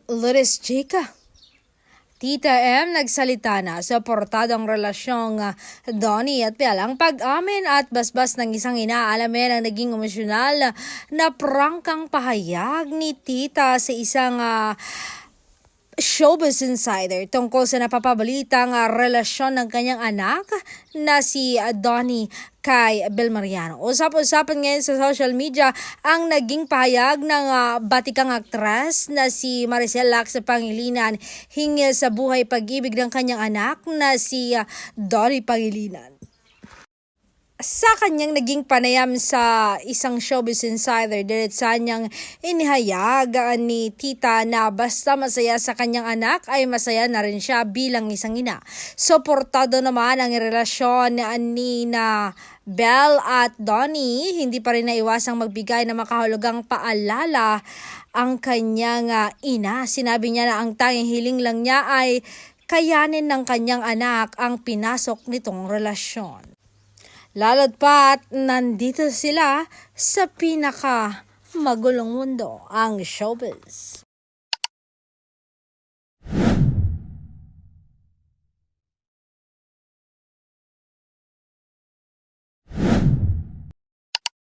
Lourdes Chica. Tita M nagsalita na sa portadong relasyong Donnie at Belle ang pag-amin at basbas ng isang inaalamin ang naging emosyonal na prangkang pahayag ni Tita sa isang Showbiz Insider tungkol sa napapabalitang relasyon ng kanyang anak na si Donnie kay Bel Mariano. Usap-usapan ngayon sa social media ang naging pahayag ng batikang aktres na si Maricel Lacsa Pangilinan hinggil sa buhay pag-ibig ng kanyang anak na si Donnie Pangilinan. Sa kanyang naging panayam sa isang Showbiz Insider, diretsa niyang inihayag ni Tita na basta masaya sa kanyang anak ay masaya na rin siya bilang isang ina. Suportado naman ang relasyon ni Belle at Donnie, hindi pa rin naiwasang magbigay ng makahulugang paalala ang kanyang ina. Sinabi niya na ang tanging hiling lang niya ay kayanin ng kanyang anak ang pinasok nitong relasyon. Lalo't pat nandito sila sa pinaka magulong mundo, ang showbiz.